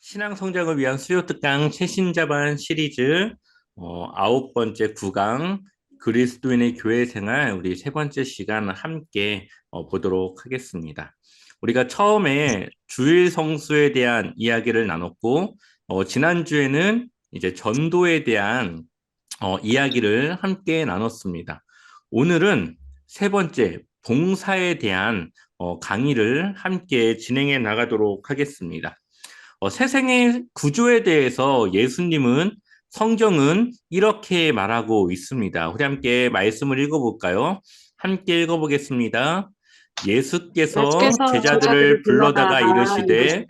신앙 성장을 위한 수요 특강 최신자반 시리즈 9번째 구강 그리스도인의 교회 생활 우리 세 번째 시간 함께 보도록 하겠습니다. 우리가 처음에 주일 성수에 대한 이야기를 나눴고 지난주에는 이제 전도에 대한 이야기를 함께 나눴습니다. 오늘은 세 번째 봉사에 대한 강의를 함께 진행해 나가도록 하겠습니다. 세상의 구조에 대해서 예수님은 성경은 이렇게 말하고 있습니다. 우리 함께 말씀을 읽어볼까요? 함께 읽어보겠습니다. 예수께서 예수께서 제자들을 제자들을 불러다가 불러다가 이르시되 이르시되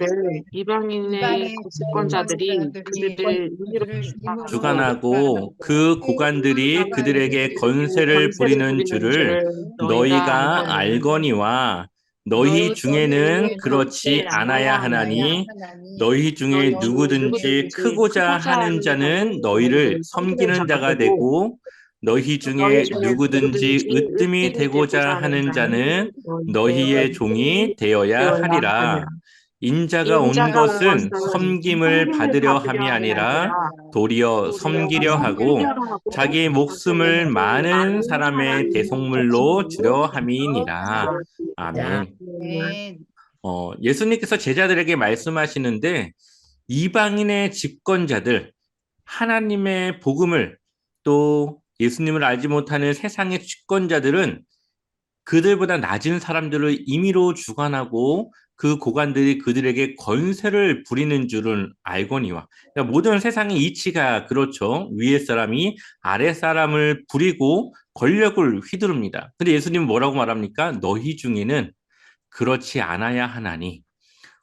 이방인의 이방의 거주권자들이 그들을 임의로 그들을 주관하고 임으로 주관하고 그 고관들이 그들에게 건세를 권세를 부리는 부리는 줄을 줄을 너희가 너희가 알거니 알거니와 너희 중에는 그렇지 않아야 하나니 너희 중에 너희 중 누구든지 누구든지 크고자 크고자 하는 하는 자는 자는 너희를 너희를 섬기는 섬기는 자가 자가 되고 되고 너희 너희 중에 중에 누구든지 누구든지 으뜸이 으뜸이 되고자 되고자 하는 하는 자는 자는 너희의 너희의 종이 되어야 되어야 하니라. 하리라. 인자가 온 인자가 온 것은 것은 섬김을 섬김을 받으려 함이 받으려 함이 아니라 아니라 도리어 도리어 섬기려 하고 섬기려 하고 자기 목숨을 자기를 많은 많은 사람의 사람의 대속물로 대속물로 주려 주려 함이니라. 함이니라. 아멘. 예수님께서 제자들에게 말씀하시는데 이방인의 집권자들, 하나님의 복음을 또 예수님을 알지 못하는 세상의 집권자들은 그들보다 낮은 사람들을 임의로 주관하고 그 고관들이 그들에게 건세를 부리는 줄은 알거니와. 그러니까 모든 세상의 이치가 그렇죠. 위에 사람이 아래 사람을 부리고 권력을 휘두릅니다. 근데 예수님은 뭐라고 말합니까? 너희 중에는 그렇지 않아야 하나니.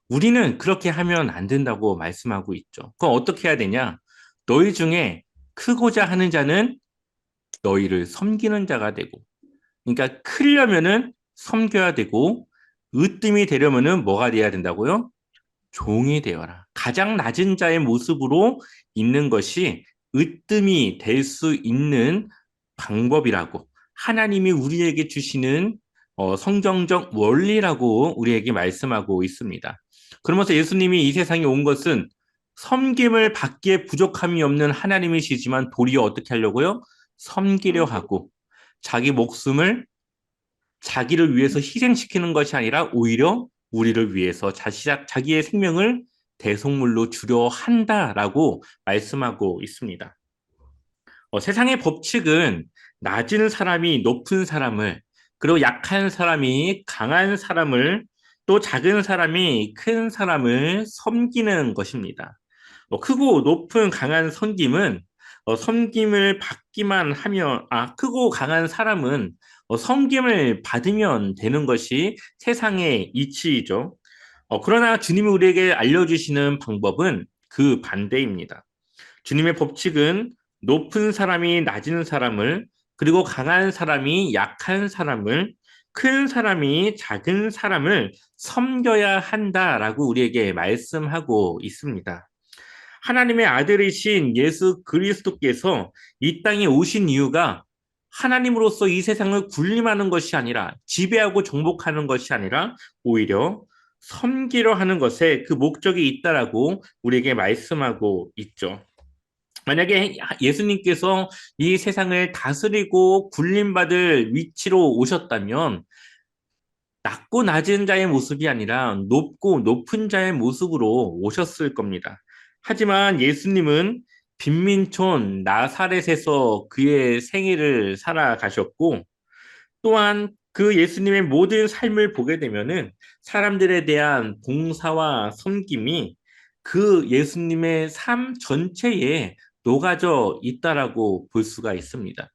우리는 그렇게 하면 안 된다고 말씀하고 있죠. 그럼 어떻게 해야 되냐? 너희 중에 크고자 하는 자는 너희를 섬기는 자가 되고, 그러니까 크려면은 섬겨야 되고, 으뜸이 되려면은 뭐가 돼야 된다고요? 종이 되어라. 가장 낮은 자의 모습으로 있는 것이 으뜸이 될 수 있는 방법이라고 하나님이 우리에게 주시는 성경적 원리라고 우리에게 말씀하고 있습니다. 그러면서 예수님이 이 세상에 온 것은 섬김을 받기에 부족함이 없는 하나님이시지만 도리어 어떻게 하려고요? 섬기려 하고 자기 목숨을 자기를 위해서 희생시키는 것이 아니라 오히려 우리를 위해서 자기의 생명을 대속물로 주려 한다라고 말씀하고 있습니다. 세상의 법칙은 낮은 사람이 높은 사람을, 그리고 약한 사람이 강한 사람을, 또 작은 사람이 큰 사람을 섬기는 것입니다. 크고 높은 강한 섬김은 섬김을 받기만 하면, 크고 강한 사람은 섬김을 받으면 되는 것이 세상의 이치이죠. 그러나 주님이 우리에게 알려주시는 방법은 그 반대입니다. 주님의 법칙은 높은 사람이 낮은 사람을, 그리고 강한 사람이 약한 사람을, 큰 사람이 작은 사람을 섬겨야 한다라고 우리에게 말씀하고 있습니다. 하나님의 아들이신 예수 그리스도께서 이 땅에 오신 이유가 하나님으로서 이 세상을 군림하는 것이 아니라, 지배하고 정복하는 것이 아니라 오히려 섬기려 하는 것에 그 목적이 있다라고 우리에게 말씀하고 있죠. 만약에 예수님께서 이 세상을 다스리고 군림받을 위치로 오셨다면 낮고 낮은 자의 모습이 아니라 높고 높은 자의 모습으로 오셨을 겁니다. 하지만 예수님은 빈민촌 나사렛에서 그의 생애를 살아가셨고, 또한 그 예수님의 모든 삶을 보게 되면은 사람들에 대한 봉사와 섬김이 그 예수님의 삶 전체에 녹아져 있다라고 볼 수가 있습니다.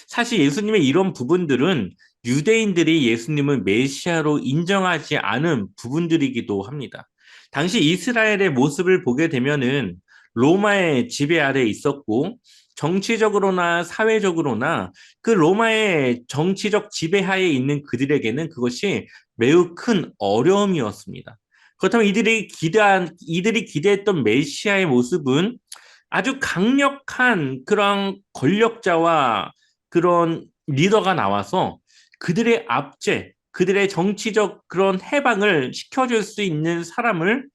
사실 예수님의 이런 부분들은 유대인들이 예수님을 메시아로 인정하지 않은 부분들이기도 합니다. 당시 이스라엘의 모습을 보게 되면은 로마의 지배 아래 있었고, 정치적으로나 사회적으로나 그 로마의 정치적 지배하에 있는 그들에게는 그것이 매우 큰 어려움이었습니다. 그렇다면 이들이 기대했던 메시아의 모습은 아주 강력한 그런 권력자와 그런 리더가 나와서 그들의 압제, 그들의 정치적 그런 해방을 시켜줄 수 있는 사람을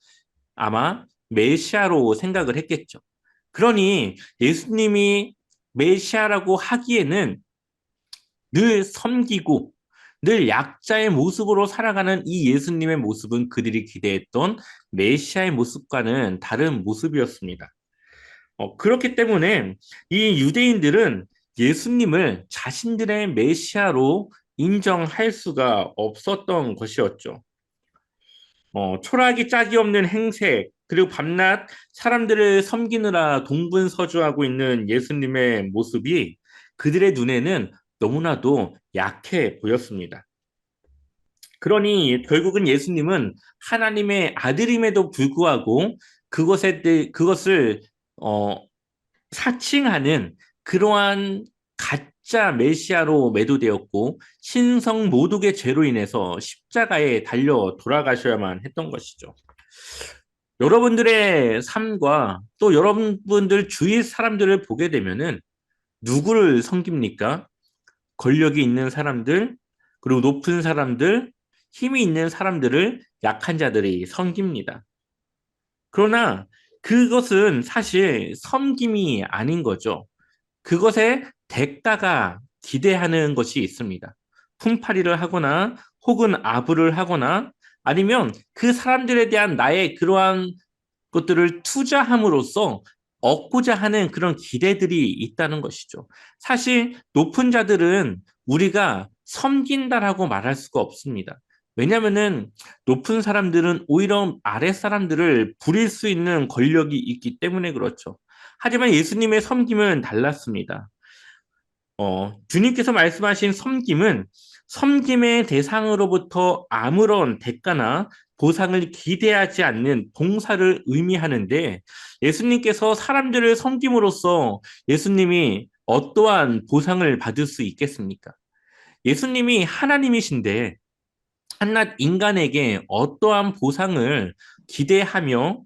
아마 메시아로 생각을 했겠죠. 그러니 예수님이 메시아라고 하기에는 늘 섬기고 늘 약자의 모습으로 살아가는 이 예수님의 모습은 그들이 기대했던 메시아의 모습과는 다른 모습이었습니다. 그렇기 때문에 이 유대인들은 예수님을 자신들의 메시아로 인정할 수가 없었던 것이었죠. 초라하기 짝이 없는 행색, 그리고 밤낮 사람들을 섬기느라 동분서주하고 있는 예수님의 모습이 그들의 눈에는 너무나도 약해 보였습니다. 그러니 결국은 예수님은 하나님의 아들임에도 불구하고 그것을 어, 사칭하는 그러한 가짜 메시아로 매도되었고 신성 모독의 죄로 인해서 십자가에 달려 돌아가셔야만 했던 것이죠. 여러분들의 삶과 또 여러분들 주위 사람들을 보게 되면은 누구를 섬깁니까? 권력이 있는 사람들, 그리고 높은 사람들, 힘이 있는 사람들을 약한 자들이 섬깁니다. 그러나 그것은 사실 섬김이 아닌 거죠. 그것에 대가가 기대하는 것이 있습니다. 품팔이를 하거나 혹은 아부를 하거나 아니면 그 사람들에 대한 나의 그러한 것들을 투자함으로써 얻고자 하는 그런 기대들이 있다는 것이죠. 사실 높은 자들은 우리가 섬긴다라고 말할 수가 없습니다. 왜냐하면은 높은 사람들은 오히려 아랫 사람들을 부릴 수 있는 권력이 있기 때문에 그렇죠. 하지만 예수님의 섬김은 달랐습니다. 주님께서 말씀하신 섬김은 섬김의 대상으로부터 아무런 대가나 보상을 기대하지 않는 봉사를 의미하는데 예수님께서 사람들을 섬김으로써 예수님이 어떠한 보상을 받을 수 있겠습니까? 예수님이 하나님이신데 한낱 인간에게 어떠한 보상을 기대하며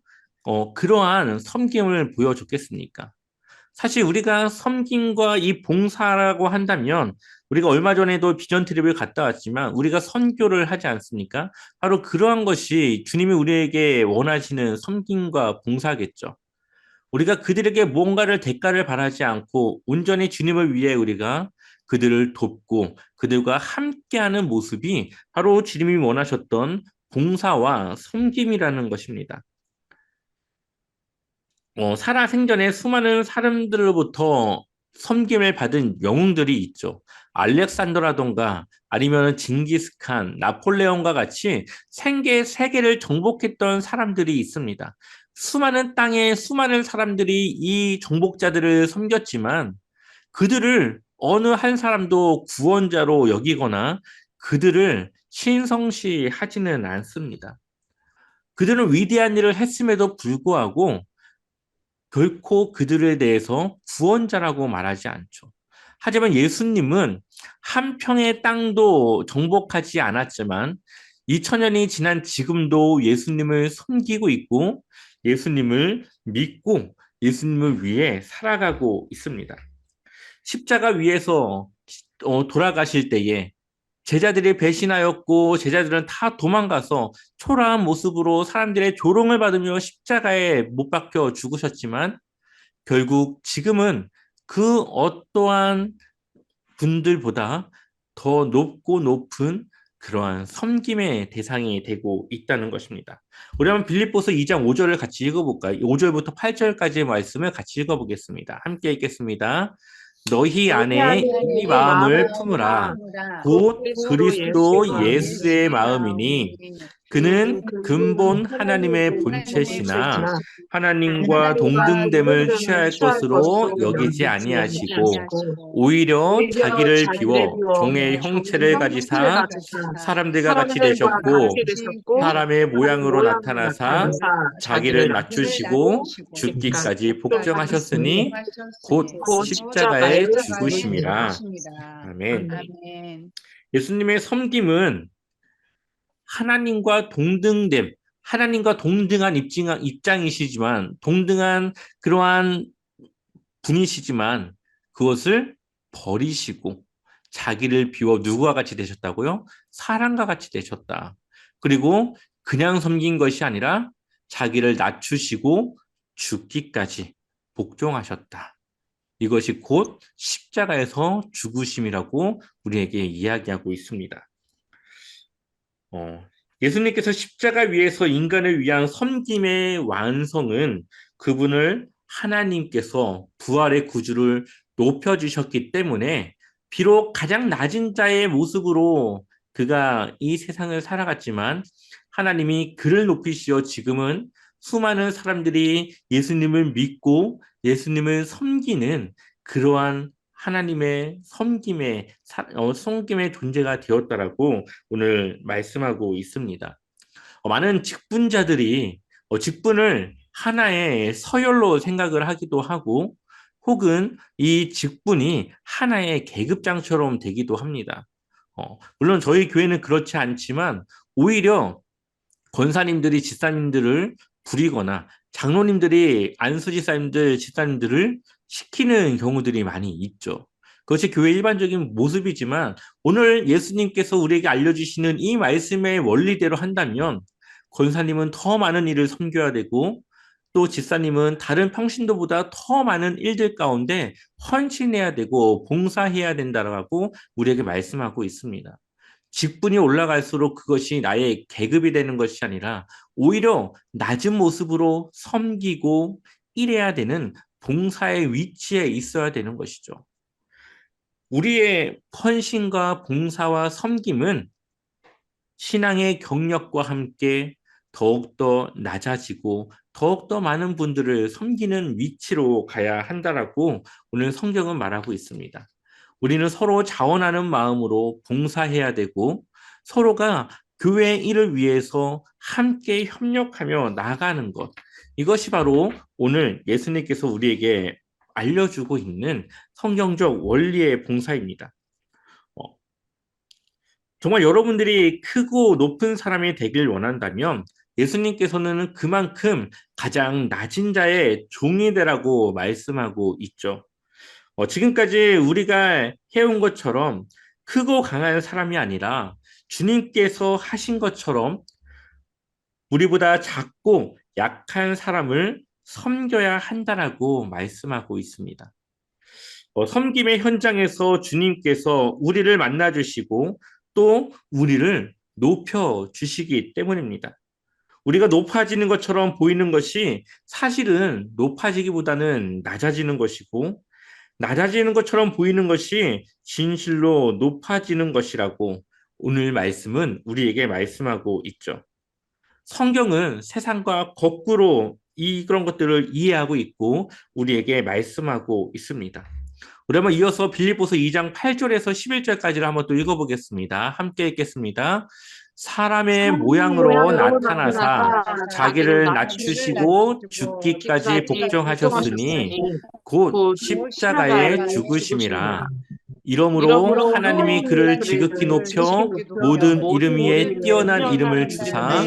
그러한 섬김을 보여줬겠습니까? 사실 우리가 섬김과 이 봉사라고 한다면 우리가 얼마 전에도 비전 트립을 갔다 왔지만 우리가 선교를 하지 않습니까? 바로 그러한 것이 주님이 우리에게 원하시는 섬김과 봉사겠죠. 우리가 그들에게 뭔가를 대가를 바라지 않고 온전히 주님을 위해 우리가 그들을 돕고 그들과 함께하는 모습이 바로 주님이 원하셨던 봉사와 섬김이라는 것입니다. 살아생전에 수많은 사람들로부터 섬김을 받은 영웅들이 있죠. 알렉산더라던가 아니면 징기스칸, 나폴레옹과 같이 세계를 정복했던 사람들이 있습니다. 수많은 땅에 수많은 사람들이 이 정복자들을 섬겼지만 그들을 어느 한 사람도 구원자로 여기거나 그들을 신성시하지는 않습니다. 그들은 위대한 일을 했음에도 불구하고 결코 그들에 대해서 구원자라고 말하지 않죠. 하지만 예수님은 한 평의 땅도 정복하지 않았지만 2000년이 지난 지금도 예수님을 섬기고 있고 예수님을 믿고 예수님을 위해 살아가고 있습니다. 십자가 위에서 돌아가실 때에 제자들이 배신하였고 제자들은 다 도망가서 초라한 모습으로 사람들의 조롱을 받으며 십자가에 못 박혀 죽으셨지만 결국 지금은 그 어떠한 분들보다 더 높고 높은 그러한 섬김의 대상이 되고 있다는 것입니다. 우리 한번 빌립보서 2장 5절을 같이 읽어볼까요? 5절부터 8절까지의 말씀을 같이 읽어보겠습니다. 함께 읽겠습니다. 너희 너희 안에 안에 이 이 마음을 마음을 품으라. 품으라. 곧 곧 그리스도 그리스도 예수의 예수의 마음이니 마음이니 그는 그는 근본 근본 하나님의 하나님의 본체시나 본체시나 하나님과 하나님과 동등됨을 동등됨을 취할 취할 것으로 것으로 여기지 여기지 아니하시고 아니하시고 오히려 오히려 자기를 자기를 비워 비워 종의 종의 형체를 형체를 가지사 가지사 사람들과 같이 사람들과 되셨고 같이 되셨고 사람의 사람의 모양으로 모양으로 나타나사 나타나사 자기를 자기를 낮추시고 낮추시기까지 죽기까지 복종하셨으니 복종하셨으니 곧 곧 십자가에 십자가에 죽으심이라. 죽으심이라. 아멘. 아멘. 예수님의 섬김은 하나님과 동등됨, 하나님과 동등한 입장이시지만, 동등한 그러한 분이시지만, 그것을 버리시고, 자기를 비워 누구와 같이 되셨다고요? 사람과 같이 되셨다. 그리고 그냥 섬긴 것이 아니라 자기를 낮추시고 죽기까지 복종하셨다. 이것이 곧 십자가에서 죽으심이라고 우리에게 이야기하고 있습니다. 예수님께서 십자가 위에서 인간을 위한 섬김의 완성은 그분을 하나님께서 부활의 구주를 높여주셨기 때문에 비록 가장 낮은 자의 모습으로 그가 이 세상을 살아갔지만 하나님이 그를 높이시어 지금은 수많은 사람들이 예수님을 믿고 예수님을 섬기는 그러한 하나님의 섬김의 존재가 되었다라고 오늘 말씀하고 있습니다. 많은 직분자들이 직분을 하나의 서열로 생각을 하기도 하고 혹은 이 직분이 하나의 계급장처럼 되기도 합니다. 물론 저희 교회는 그렇지 않지만 오히려 권사님들이 집사님들을 부리거나 장로님들이 안수집사님들, 집사님들을 시키는 경우들이 많이 있죠. 그것이 교회 일반적인 모습이지만 오늘 예수님께서 우리에게 알려주시는 이 말씀의 원리대로 한다면 권사님은 더 많은 일을 섬겨야 되고 또 집사님은 다른 평신도보다 더 많은 일들 가운데 헌신해야 되고 봉사해야 된다라고 우리에게 말씀하고 있습니다. 직분이 올라갈수록 그것이 나의 계급이 되는 것이 아니라 오히려 낮은 모습으로 섬기고 일해야 되는 봉사의 위치에 있어야 되는 것이죠. 우리의 헌신과 봉사와 섬김은 신앙의 경력과 함께 더욱더 낮아지고 더욱더 많은 분들을 섬기는 위치로 가야 한다라고 오늘 성경은 말하고 있습니다. 우리는 서로 자원하는 마음으로 봉사해야 되고 서로가 교회 일을 위해서 함께 협력하며 나아가는 것. 이것이 바로 오늘 예수님께서 우리에게 알려주고 있는 성경적 원리의 봉사입니다. 정말 여러분들이 크고 높은 사람이 되길 원한다면 예수님께서는 그만큼 가장 낮은 자의 종이 되라고 말씀하고 있죠. 지금까지 우리가 해온 것처럼 크고 강한 사람이 아니라 주님께서 하신 것처럼 우리보다 작고 약한 사람을 섬겨야 한다라고 말씀하고 있습니다. 섬김의 현장에서 주님께서 우리를 만나주시고 또 우리를 높여주시기 때문입니다. 우리가 높아지는 것처럼 보이는 것이 사실은 높아지기보다는 낮아지는 것이고 낮아지는 것처럼 보이는 것이 진실로 높아지는 것이라고 오늘 말씀은 우리에게 말씀하고 있죠. 성경은 세상과 거꾸로 그런 것들을 이해하고 있고 우리에게 말씀하고 있습니다. 우리 한번 이어서 빌립보서 2장 8절에서 11절까지를 한번 또 읽어보겠습니다. 함께 읽겠습니다. 사람의 모양으로 나타나사 자기를 낮추시고 죽기까지 복종하셨으니 곧 십자가에 죽으심이라. 이러므로 하나님이 그를 지극히 높여 모든 이름 위에 뛰어난 이름을 주사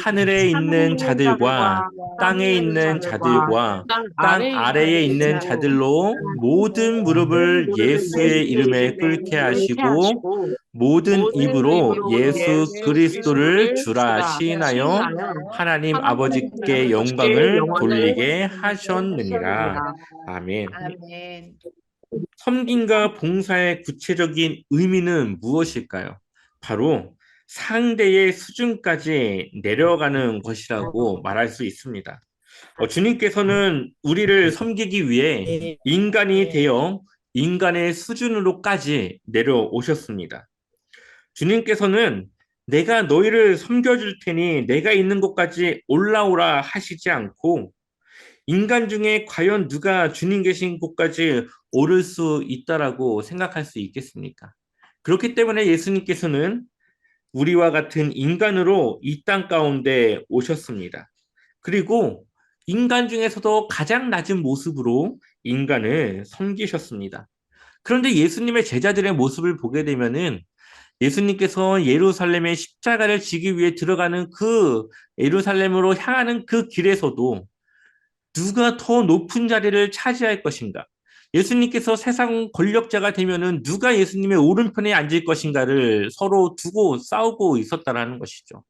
하늘에 있는 자들과 땅에 있는 자들과 땅 아래에 있는 자들로 모든 무릎을 예수의 이름에 꿇게 하시고 모든 입으로 예수 그리스도를 주라 시인하여 하나님 아버지께 영광을 돌리게 하셨느니라. 아멘. 아멘. 섬김과 봉사의 구체적인 의미는 무엇일까요? 바로 상대의 수준까지 내려가는 것이라고 말할 수 있습니다. 주님께서는 우리를 섬기기 위해 인간이 되어 인간의 수준으로까지 내려오셨습니다. 주님께서는 내가 너희를 섬겨줄 테니 내가 있는 곳까지 올라오라 하시지 않고 인간 중에 과연 누가 주님 계신 곳까지 오를 수 있다라고 생각할 수 있겠습니까? 그렇기 때문에 예수님께서는 우리와 같은 인간으로 이 땅 가운데 오셨습니다. 그리고 인간 중에서도 가장 낮은 모습으로 인간을 섬기셨습니다. 그런데 예수님의 제자들의 모습을 보게 되면은 예수님께서 예루살렘의 십자가를 지기 위해 들어가는 그 예루살렘으로 향하는 그 길에서도 누가 더 높은 자리를 차지할 것인가? 예수님께서 세상 권력자가 되면은 누가 예수님의 오른편에 앉을 것인가를 서로 두고 싸우고 있었다라는 것이죠.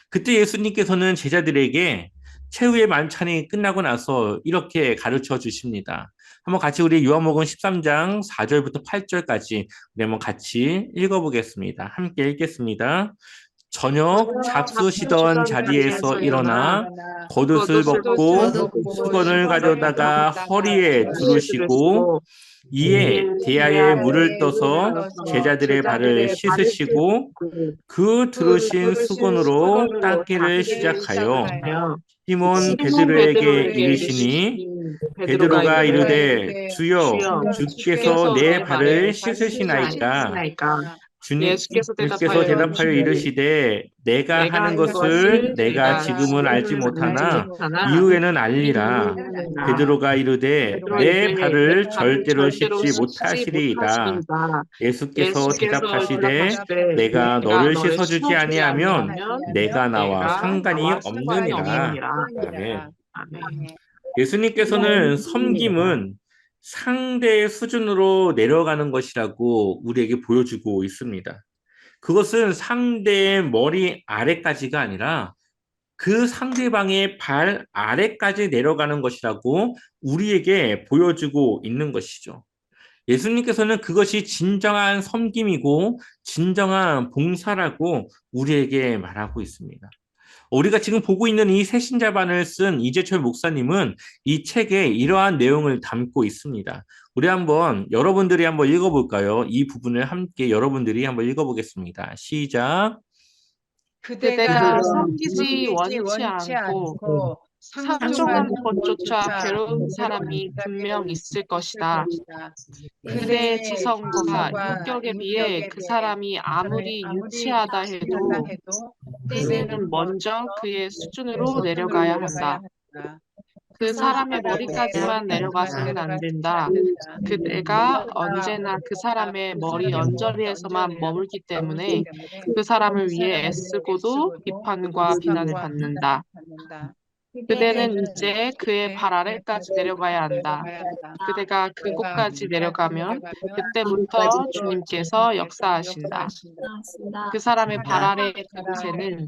그때 예수님께서는 제자들에게 최후의 만찬이 끝나고 나서 이렇게 가르쳐 주십니다. 한번 같이 우리 요한복음 13장 4절부터 8절까지 우리 한번 같이 읽어보겠습니다. 함께 읽겠습니다. 저녁 저녁 잡수시던 잡수시던 자리에서 자리에서 일어나 일어나 겉옷을 겉옷을 벗고 벗고 수건을 수건을 가져다가 가져다가 허리에 허리에 두르시고 두르시고 이에 이에 대야에 물을 대야에 물을 떠서 떠서 제자들의 발을 제자들의 발을 씻으시고 씻고 그 그 두르신 두르신 수건으로 수건으로 닦기를 닦기를 시작하여 시작하여 시몬 시몬 베드로에게 베드로에게 이르시니 이르시니 베드로가 베드로가 이르되 이르되 주여 주여 주께서 주께서 내 내 발을 발을 씻으시나이까 씻으시나이까 예수께서 주께서 대답하여 대답하여 이르시되 이르시되 내가 내가 하는 하는 것을 것을 내가 내가 지금은 알지 지금은 알지 못하나 못하나 이후에는 알리라. 이유는 알라. 베드로가 이르되 베드로 내 이르되 내 발을 발을 절대로 절대로 씻지 씻지 못하시리이다. 못하시리이다. 예수께서 예수께서 대답하시되 대답하시되 내가 내가 너를 너를 씻어주지 씻어주지 아니하면 아니하면 내가 나와 내가 상관이 나와 상관이 없느니라. 없느니라. 아멘. 아멘. 예수님께서는 섬김은 상대의 수준으로 내려가는 것이라고 우리에게 보여주고 있습니다. 그것은 상대의 머리 아래까지가 아니라 그 상대방의 발 아래까지 내려가는 것이라고 우리에게 보여주고 있는 것이죠. 예수님께서는 그것이 진정한 섬김이고 진정한 봉사라고 우리에게 말하고 있습니다. 우리가 지금 보고 있는 이 새신자반을 쓴 이재철 목사님은 이 책에 이러한 내용을 담고 있습니다. 우리 한번 여러분들이 한번 읽어볼까요? 이 부분을 함께 여러분들이 한번 읽어보겠습니다. 시작. 그대가 섬기지 섬기지 원치 원치 않고 않고 상종하는 상종하는 것조차 것조차 괴로운 괴로운 사람이 분명 사람이 있을 있을 것이다. 것이다. 그대의 그대의 지성과 지성과 인격에 비해 인격에 그 비해 사람이 그 사람이 아무리 아무리 유치하다 유치하다 해도 해도 그대는 그대는 먼저 먼저 그의 그의 수준으로 수준으로 내려가야 내려가야 한다. 한다. 그 그 사람의 사람의 머리까지만 머리까지만 내려가서는 안 내려가서는 된다. 안 된다. 그대가 그대가 언제나 그 언제나 사람의 그 머리 사람의 머리 언저리에서만 언저리에 머물기 머물기 때문에 때문에 그 그 사람을 위해 사람을 위해 애쓰고도 애쓰고도 비판과 비난을 비판과 비난을 받는다. 받는다. 그대는 그대는 이제 그의 이제 발 그의 발 아래까지 내려가야 아래까지 한다. 내려가야 한다. 그대가 그대가 그곳까지 그곳까지 내려가면 내려가면 그때부터 그때부터 주님께서 주님께서 역사하신다. 역사하신다. 그 그 사람의 발 사람의 아래 발 아래 그곳에는 그곳에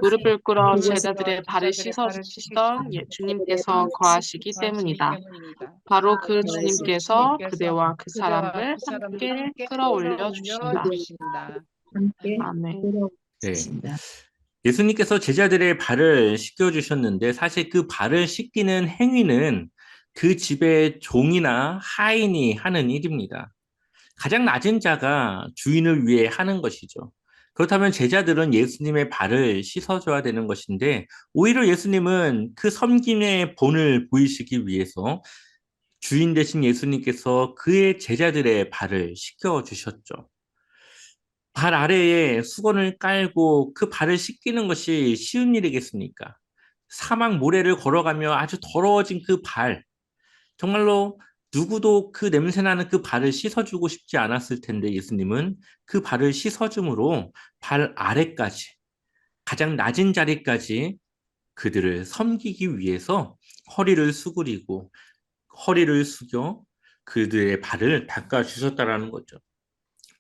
무릎을 꿇어 무릎을 꿇어 제자들의 발을 제자들의 발을 씻어주시던 씻으시던 주님께서 거하시기 거하시기 때문이다. 때문이다. 바로 그 바로 그 주님께서 주님께서 그대와 그 그대와 사람을 그 사람을 함께 함께 끌어올려 끌어올려 주신다. 주신다. 아멘. 네. 예수님께서 제자들의 발을 씻겨주셨는데 사실 그 발을 씻기는 행위는 그 집의 종이나 하인이 하는 일입니다. 가장 낮은 자가 주인을 위해 하는 것이죠. 그렇다면 제자들은 예수님의 발을 씻어줘야 되는 것인데 오히려 예수님은 그 섬김의 본을 보이시기 위해서 주인 되신 예수님께서 그의 제자들의 발을 씻겨주셨죠. 발 아래에 수건을 깔고 그 발을 씻기는 것이 쉬운 일이겠습니까? 사막 모래를 걸어가며 아주 더러워진 그 발, 정말로 누구도 그 냄새나는 그 발을 씻어주고 싶지 않았을 텐데 예수님은 그 발을 씻어줌으로 발 아래까지, 가장 낮은 자리까지 그들을 섬기기 위해서 허리를 수그리고 허리를 숙여 그들의 발을 닦아주셨다라는 거죠.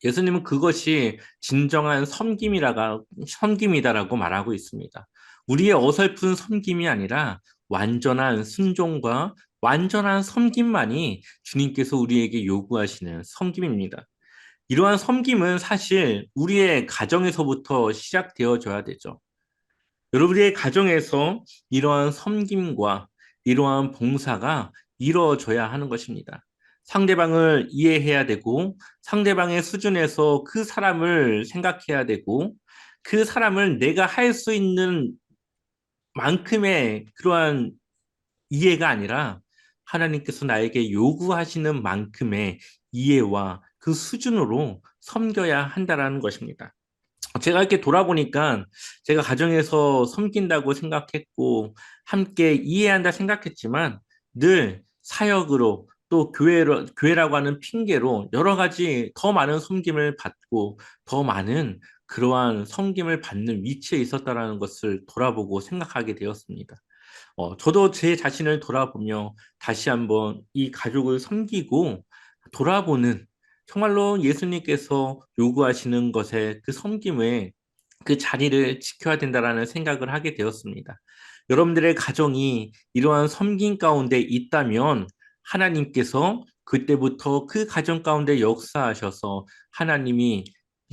예수님은 그것이 진정한 섬김이다라고 말하고 있습니다. 우리의 어설픈 섬김이 아니라 완전한 순종과 완전한 섬김만이 주님께서 우리에게 요구하시는 섬김입니다. 이러한 섬김은 사실 우리의 가정에서부터 시작되어져야 되죠. 여러분의 가정에서 이러한 섬김과 이러한 봉사가 이루어져야 하는 것입니다. 상대방을 이해해야 되고 상대방의 수준에서 그 사람을 생각해야 되고 그 사람을 내가 할 수 있는 만큼의 그러한 이해가 아니라 하나님께서 나에게 요구하시는 만큼의 이해와 그 수준으로 섬겨야 한다라는 것입니다. 제가 이렇게 돌아보니까 제가 가정에서 섬긴다고 생각했고 함께 이해한다 생각했지만 늘 사역으로 또 교회라고 하는 핑계로 여러 가지 더 많은 섬김을 받고 더 많은 그러한 섬김을 받는 위치에 있었다라는 것을 돌아보고 생각하게 되었습니다. 저도 제 자신을 돌아보며 다시 한번 이 가족을 섬기고 돌아보는 정말로 예수님께서 요구하시는 것에 그 섬김의 그 자리를 지켜야 된다라는 생각을 하게 되었습니다. 여러분들의 가정이 이러한 섬김 가운데 있다면 하나님께서 그때부터 그 가정 가운데 역사하셔서 하나님이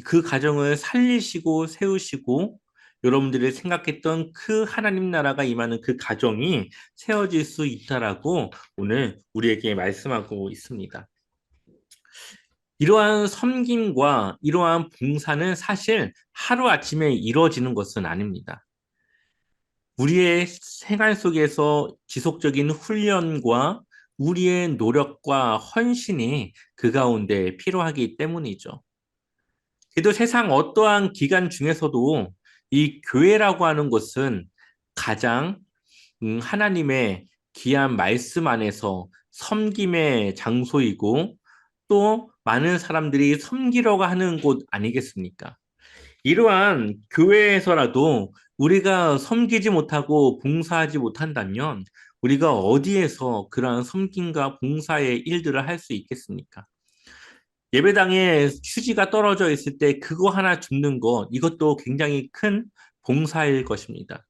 그 가정을 살리시고 세우시고 여러분들이 생각했던 그 하나님 나라가 임하는 그 가정이 세워질 수 있다라고 오늘 우리에게 말씀하고 있습니다. 이러한 섬김과 이러한 봉사는 사실 하루아침에 이루어지는 것은 아닙니다. 우리의 생활 속에서 지속적인 훈련과 우리의 노력과 헌신이 그 가운데 필요하기 때문이죠. 그래도 세상 어떠한 기관 중에서도 이 교회라고 하는 것은 가장 하나님의 귀한 말씀 안에서 섬김의 장소이고 또 많은 사람들이 섬기려고 하는 곳 아니겠습니까? 이러한 교회에서라도 우리가 섬기지 못하고 봉사하지 못한다면 우리가 어디에서 그러한 섬김과 봉사의 일들을 할 수 있겠습니까? 예배당에 휴지가 떨어져 있을 때 그거 하나 줍는 것, 이것도 굉장히 큰 봉사일 것입니다.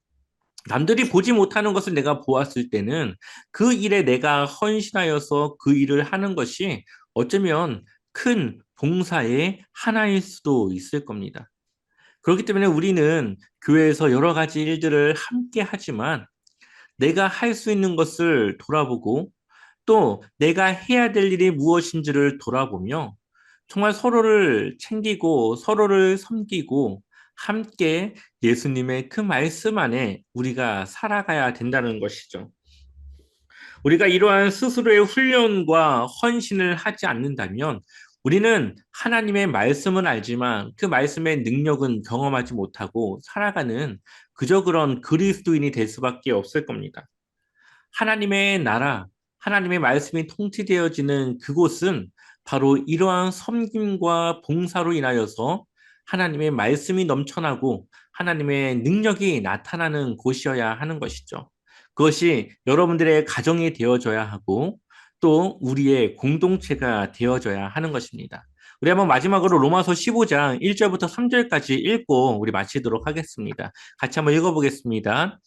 남들이 보지 못하는 것을 내가 보았을 때는 그 일에 내가 헌신하여서 그 일을 하는 것이 어쩌면 큰 봉사의 하나일 수도 있을 겁니다. 그렇기 때문에 우리는 교회에서 여러 가지 일들을 함께 하지만 내가 할 수 있는 것을 돌아보고 또 내가 해야 될 일이 무엇인지를 돌아보며 정말 서로를 챙기고 서로를 섬기고 함께 예수님의 그 말씀 안에 우리가 살아가야 된다는 것이죠. 우리가 이러한 스스로의 훈련과 헌신을 하지 않는다면 우리는 하나님의 말씀은 알지만 그 말씀의 능력은 경험하지 못하고 살아가는 그저 그런 그리스도인이 될 수밖에 없을 겁니다. 하나님의 나라, 하나님의 말씀이 통치되어지는 그곳은 바로 이러한 섬김과 봉사로 인하여서 하나님의 말씀이 넘쳐나고 하나님의 능력이 나타나는 곳이어야 하는 것이죠. 그것이 여러분들의 가정이 되어져야 하고 또 우리의 공동체가 되어져야 하는 것입니다. 우리 한번 마지막으로 로마서 15장 1절부터 3절까지 읽고 우리 마치도록 하겠습니다. 같이 한번 읽어보겠습니다.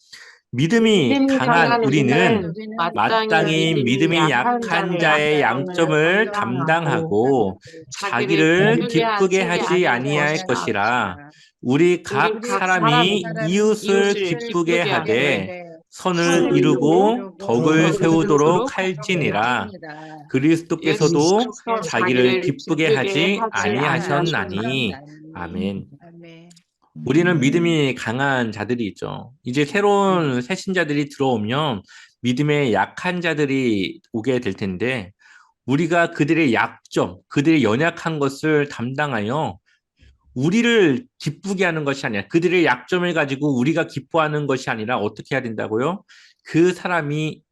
믿음이 강한 우리는 마땅히 믿음이 약한 자의 양점을 담당하고 자기를 기쁘게 하지 아니할 것이라. 우리 각 사람이 이웃을 기쁘게 하되 선을 이루고 덕을 세우도록 할지니라. 그리스도께서도 자기를 기쁘게 하지 아니하셨나니. 아멘. 우리는 믿음이 강한 자들이죠. 이제 새로운 새신자들이 들어오면 믿음의 약한 자들이 오게 될 텐데 우리가 그들의 약점, 그들의 연약한 것을 담당하여 우리를 기쁘게 하는 것이 아니라 그들의 약점을 가지고 우리가 기뻐하는 것이 아니라 어떻게 해야 된다고요? 그 사람이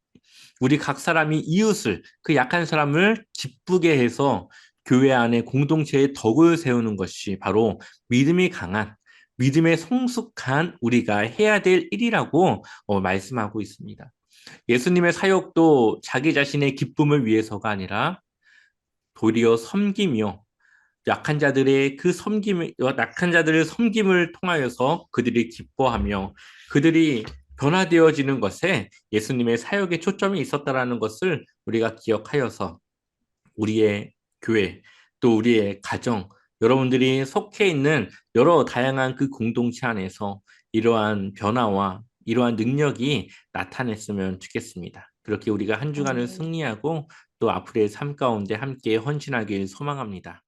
우리 각 사람이 이웃을 그 약한 사람을 기쁘게 해서 교회 안에 공동체의 덕을 세우는 것이 바로 믿음이 강한 믿음에 성숙한 우리가 해야 될 일이라고 말씀하고 있습니다. 예수님의 사역도 자기 자신의 기쁨을 위해서가 아니라 도리어 섬기며 약한 자들의 그 섬김, 약한 자들의 섬김을 통하여서 그들이 기뻐하며 그들이 변화되어지는 것에 예수님의 사역에 초점이 있었다라는 것을 우리가 기억하여서 우리의 교회 또 우리의 가정 여러분들이 속해 있는 여러 다양한 그 공동체 안에서 이러한 변화와 이러한 능력이 나타냈으면 좋겠습니다. 그렇게 우리가 한 주간을 승리하고 또 앞으로의 삶 가운데 함께 헌신하길 소망합니다.